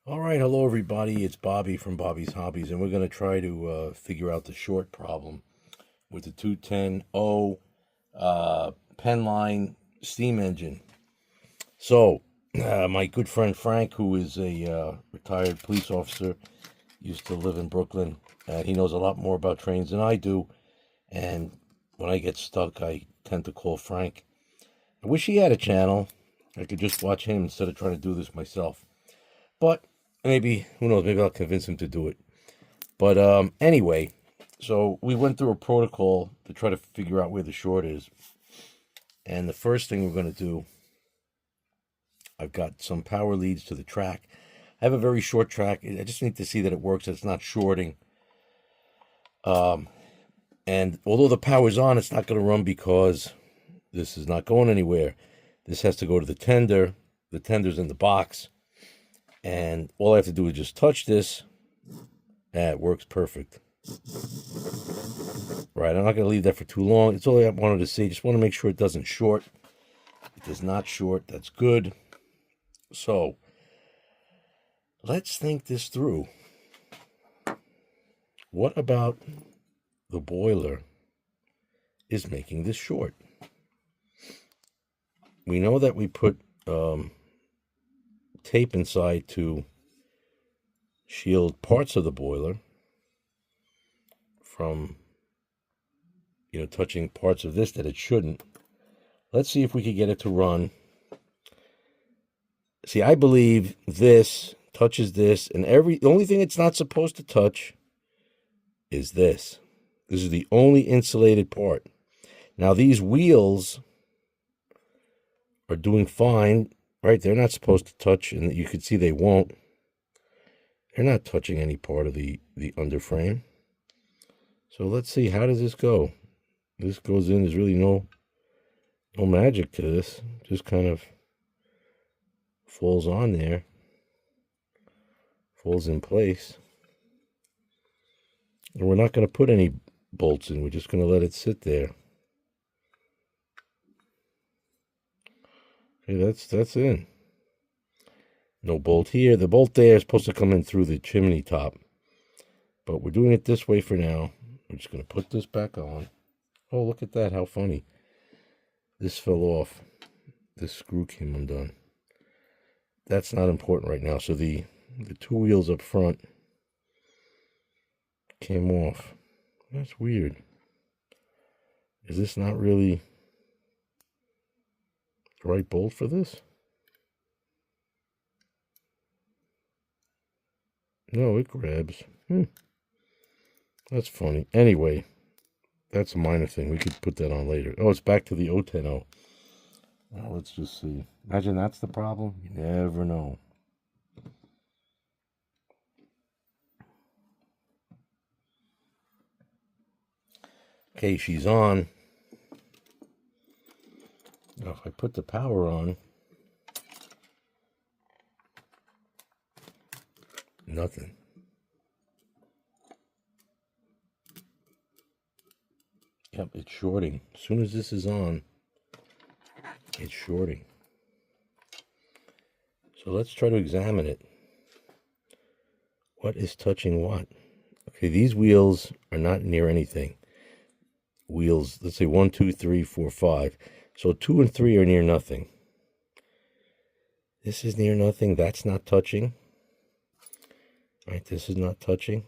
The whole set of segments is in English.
All right, hello everybody. It's Bobby from Bobby's Hobbies, and we're going to try to figure out the short problem with the 210O Penn line steam engine. So, my good friend Frank, who is a retired police officer, used to live in Brooklyn, and he knows a lot more about trains than I do. And when I get stuck, I tend to call Frank. I wish he had a channel. I could just watch him instead of trying to do this myself. But maybe, who knows, maybe I'll convince him to do it. But anyway, so we went through a protocol to try to figure out where the short is. And the first thing we're going to do, I've got some power leads to the track. I have a very short track. I just need to see that it works, that it's not shorting. And although the power's on, it's not going to run because this is not going anywhere. This has to go to the tender. The tender's in the box. And all I have to do is just touch this. And it works perfect. Right, I'm not going to leave that for too long. It's all I wanted to see. Just want to make sure it doesn't short. It does not short. That's good. So, let's think this through. What about the boiler is making this short? We know that we put tape inside to shield parts of the boiler from, touching parts of this that it shouldn't. Let's see if we could get it to run. See, I believe this touches this, and the only thing it's not supposed to touch is this. This is the only insulated part. Now, these wheels are doing fine, right? They're not supposed to touch, and you can see they won't. They're not touching any part of the underframe. So let's see, how does this go? This goes in, there's really no magic to this. Just kind of falls on there. Falls in place. And we're not going to put any bolts in. We're just going to let it sit there. Okay, that's in. No bolt here. The bolt there is supposed to come in through the chimney top. But we're doing it this way for now. We're just going to put this back on. Oh, look at that. How funny. This fell off. This screw came undone. That's not important right now. So the two wheels up front came off. That's weird. Is this not really the right bolt for this? No, it grabs. That's funny. Anyway, that's a minor thing. We could put that on later. Oh, it's back to the 010O. Now let's just see. Imagine that's the problem. You never know. Okay, she's on. Now, if I put the power on, nothing. Yep, it's shorting. As soon as this is on, it's shorting. So let's try to examine it. What is touching what? Okay, these wheels are not near anything. Wheels, let's say 1, 2, 3, 4, 5. So 2 and 3 are near nothing. This is near nothing. That's not touching. Right, this is not touching.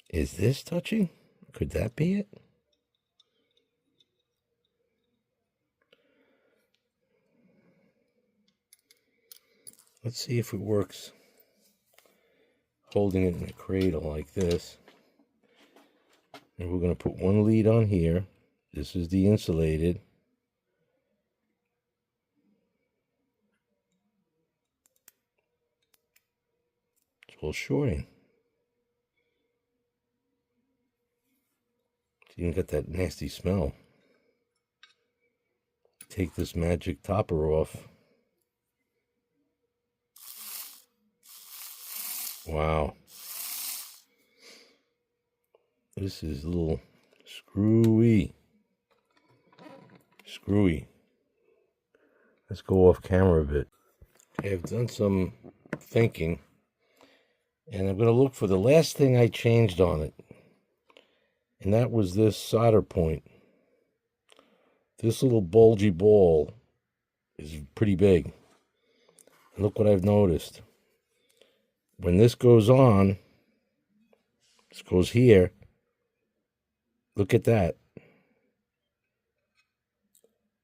Is this touching? Could that be it? Let's see if it works. Holding it in a cradle like this. And we're going to put one lead on here. This is the insulated. It's all shorting. You can get that nasty smell. Take this magic topper off. Wow. This is a little screwy. Screwy. Let's go off camera a bit. I've done some thinking, and I'm going to look for the last thing I changed on it, and that was this solder point. This little bulgy ball is pretty big. And look what I've noticed. When this goes on, this goes here, look at that.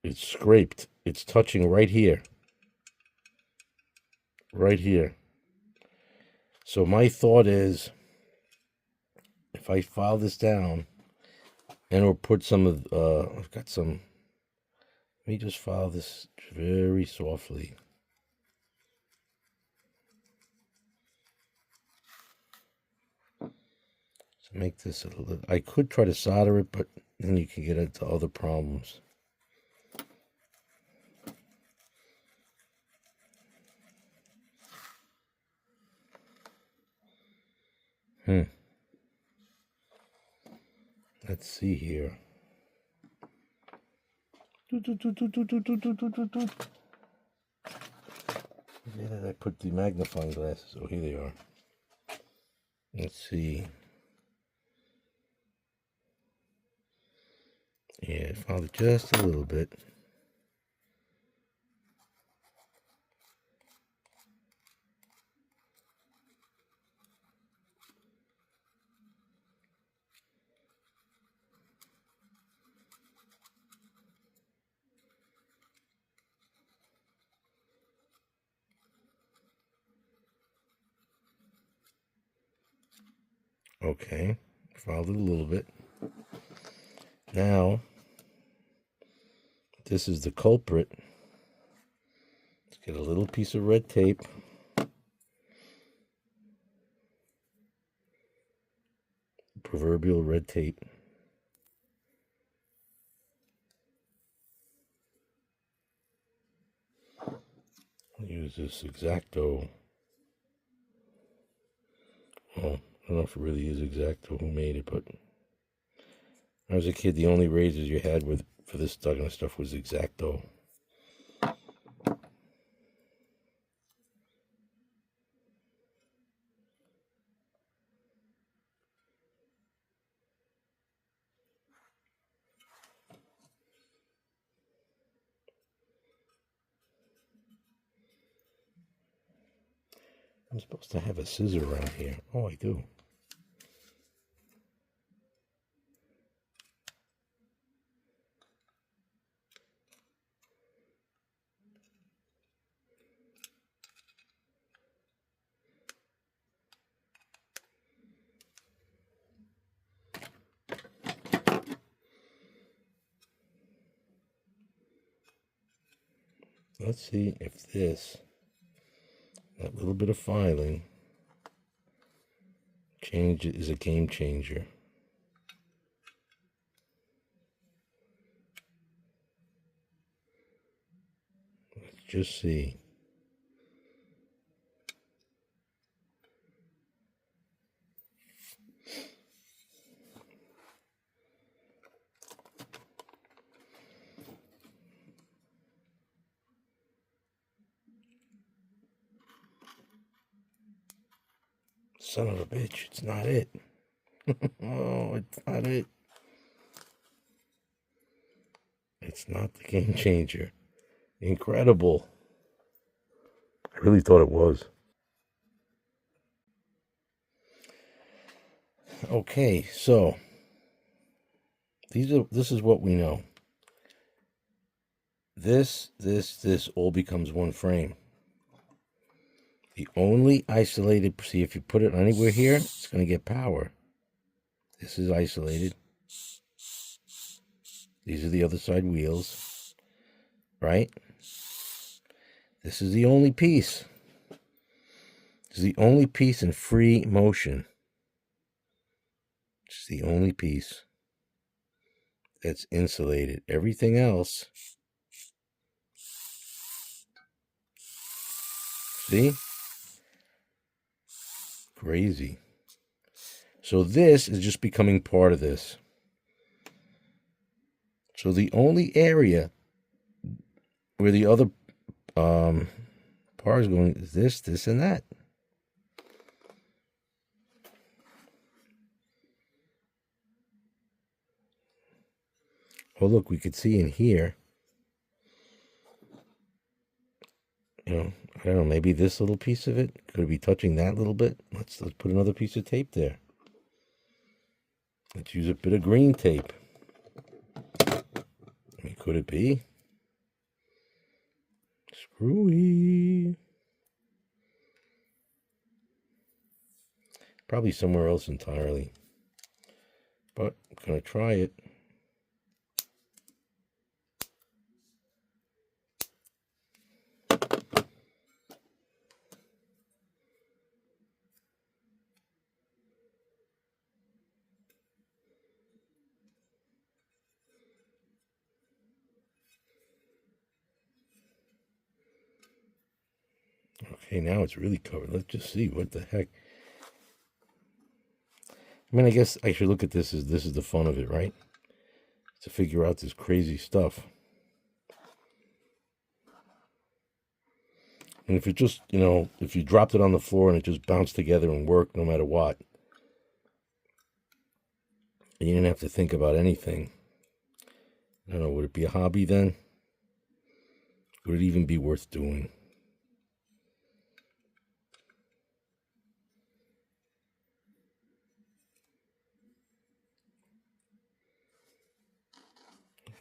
It's scraped. It's touching right here. Right here. So my thought is, if I file this down, and we'll put some of, I've got some, let me just file this very softly. So make this a little, I could try to solder it, but then you can get into other problems. Let's see here. Where did I put the magnifying glasses? Oh, here they are. Let's see. Yeah, I found it just a little bit. Okay, filed it a little bit. Now, this is the culprit. Let's get a little piece of red tape. Proverbial red tape. I'll use this X-Acto. Well, I don't know if it really is X-Acto who made it, but when I was a kid, the only razors you had for this kind of stuff was X-Acto. I'm supposed to have a scissor around here. Oh, I do. Let's see if that little bit of filing is a game changer. Let's just see. Son of a bitch, it's not it. Oh, it's not it. It's not the game changer. Incredible. I really thought it was. Okay, so this is what we know. This all becomes one frame. The only isolated, see if you put it anywhere here, it's going to get power. This is isolated. These are the other side wheels, right? This is the only piece. This is the only piece in free motion. It's the only piece that's insulated. Everything else, see? Crazy. So this is just becoming part of this. So the only area where the other Par is going this, and that. Oh, look, we could see in here. You know, I don't know, maybe this little piece of it could be touching that little bit. Let's put another piece of tape there. Let's use a bit of green tape. I mean, could it be? Screwy. Probably somewhere else entirely. But I'm going to try it. Okay, now it's really covered. Let's just see what the heck. I mean, I guess I should look at this as this is the fun of it, right? To figure out this crazy stuff. And if it just, you know, if you dropped it on the floor and it just bounced together and worked no matter what, and you didn't have to think about anything, I don't know, would it be a hobby then? Would it even be worth doing?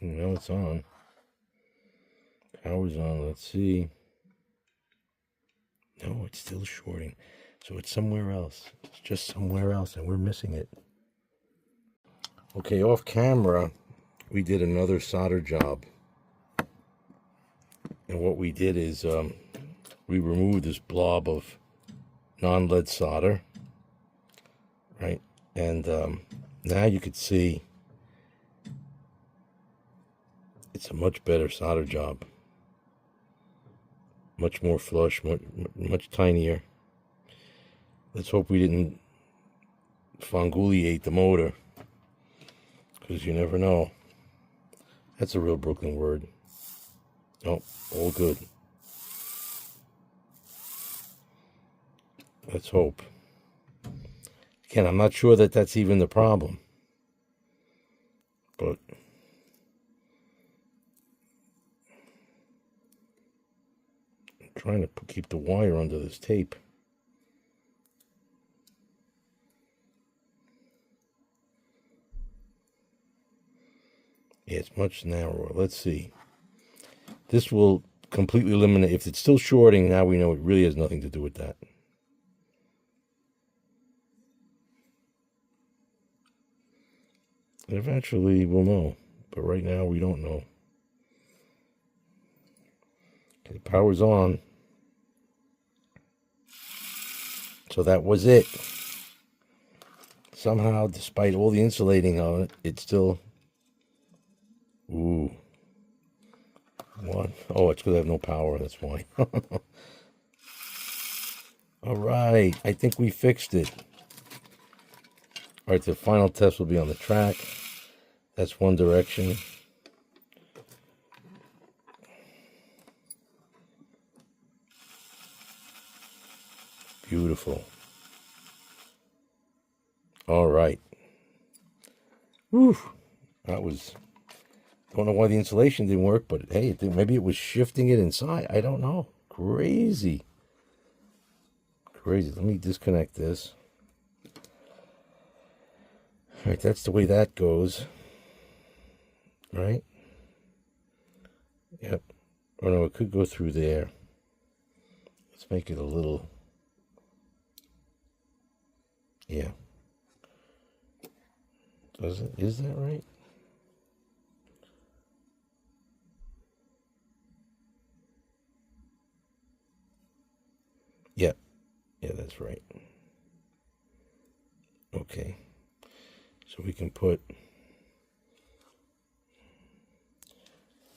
Well, it's on. Power's on. Let's see. No, it's still shorting. So it's somewhere else. It's just somewhere else, and we're missing it. Okay, off camera, we did another solder job. And what we did is we removed this blob of non-lead solder, right? And now you could see it's a much better solder job. Much more flush, much tinier. Let's hope we didn't fongoliate the motor, because you never know. That's a real Brooklyn word. Oh, all good. Let's hope. Again, I'm not sure that that's even the problem. But I'm trying to keep the wire under this tape. Yeah, it's much narrower. Let's see. This will completely eliminate. If it's still shorting, now we know it really has nothing to do with that. Eventually we'll know, but right now we don't know. Okay, power's on. So that was it. Somehow, despite all the insulating on it, it's still... Ooh. What? Oh, it's because I have no power, that's why. All right, I think we fixed it. All right, the final test will be on the track. That's one direction. Beautiful. All right. Whew. That was... Don't know why the insulation didn't work, but hey, maybe it was shifting it inside. I don't know. Crazy. Crazy. Let me disconnect this. All right, that's the way that goes. Right? Yep. Oh no, it could go through there. Let's make it a little... Yeah. Does it? Is that right? Yeah. Yeah, that's right. Okay. So we can put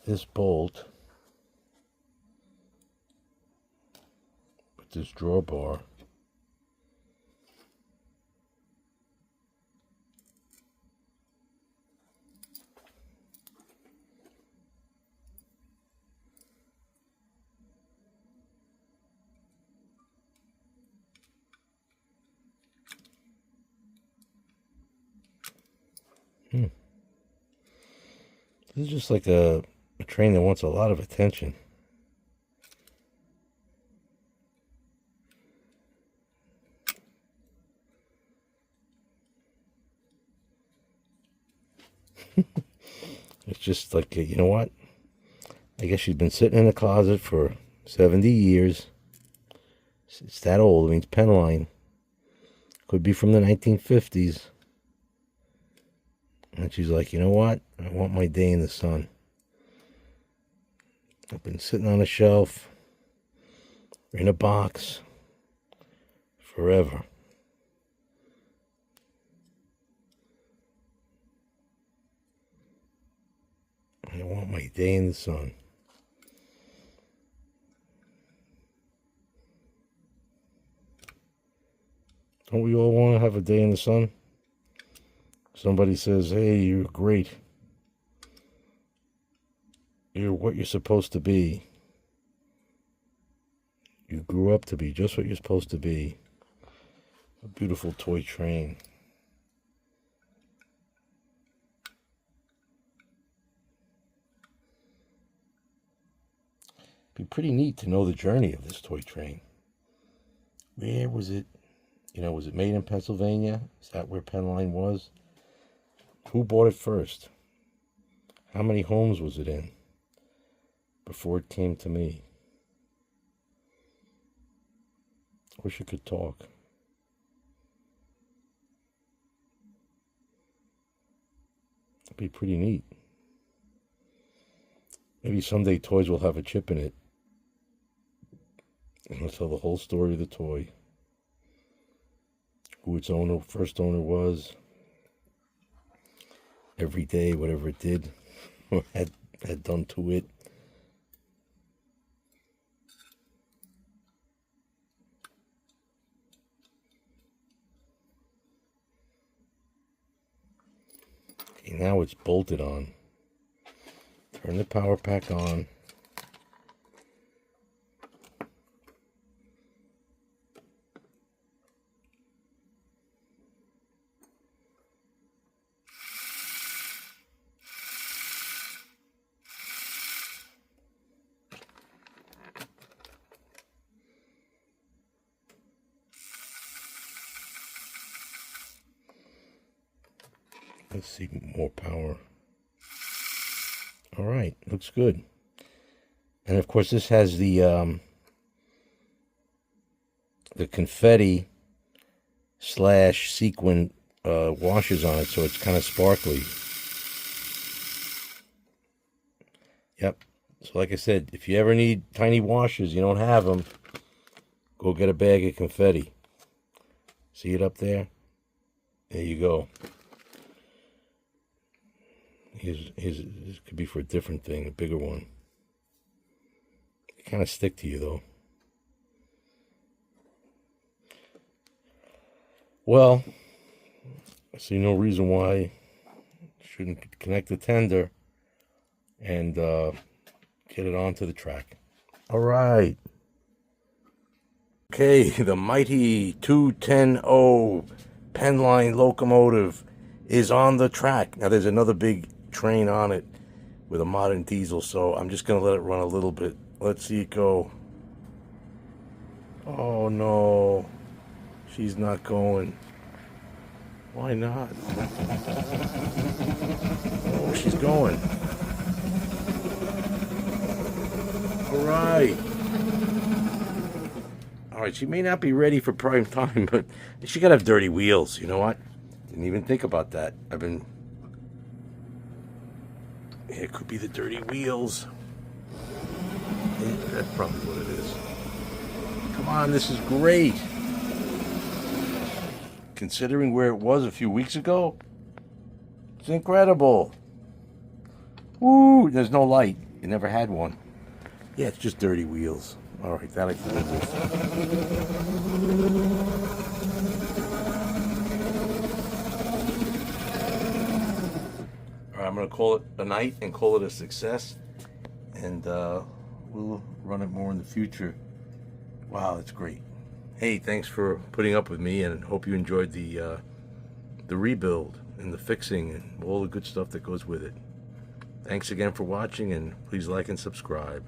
this bolt with this drawbar. This is just like a train that wants a lot of attention. It's just like, you know what? I guess she's been sitting in a closet for 70 years. It's that old. It means Penn line. Could be from the 1950s. And she's like, you know what? I want my day in the sun. I've been sitting on a shelf, or in a box, forever. I want my day in the sun. Don't we all want to have a day in the sun? Somebody says, hey, you're great. You're what you're supposed to be. You grew up to be just what you're supposed to be. A beautiful toy train. Be pretty neat to know the journey of this toy train. Where was it? You know, was it made in Pennsylvania? Is that where Penn Line was? Who bought it first? How many homes was it in before it came to me? Wish I could talk. It'd be pretty neat. Maybe someday toys will have a chip in it. And it'll tell the whole story of the toy. Who its owner, first owner was. Every day, whatever it did, or had done to it. Okay, now it's bolted on. Turn the power pack on. Let's see, more power. All right, looks good. And of course, this has the confetti / sequin washers on it, so it's kind of sparkly. Yep. So like I said, if you ever need tiny washers, you don't have them, go get a bag of confetti. See it up there? There you go. This could be for a different thing, a bigger one. They kind of stick to you, though. Well, I see no reason why I shouldn't connect the tender and get it onto the track. All right. Okay, the mighty 210 Penn Line locomotive is on the track. Now, there's another big train on it with a modern diesel, so I'm just going to let it run a little bit. Let's see it go. Oh, no. She's not going. Why not? Oh, she's going. All right. All right, she may not be ready for prime time, but she got to have dirty wheels. You know what? Didn't even think about that. Yeah, it could be the dirty wheels. Yeah, that's probably what it is. Come on, this is great. Considering where it was a few weeks ago, it's incredible. Woo! There's no light. It never had one. Yeah, it's just dirty wheels. All right, that I can live with. All right, I'm going to call it a night and call it a success. And we'll run it more in the future. Wow, that's great. Hey, thanks for putting up with me, and hope you enjoyed the rebuild. and the fixing and all the good stuff that goes with it. Thanks again for watching, and please like and subscribe.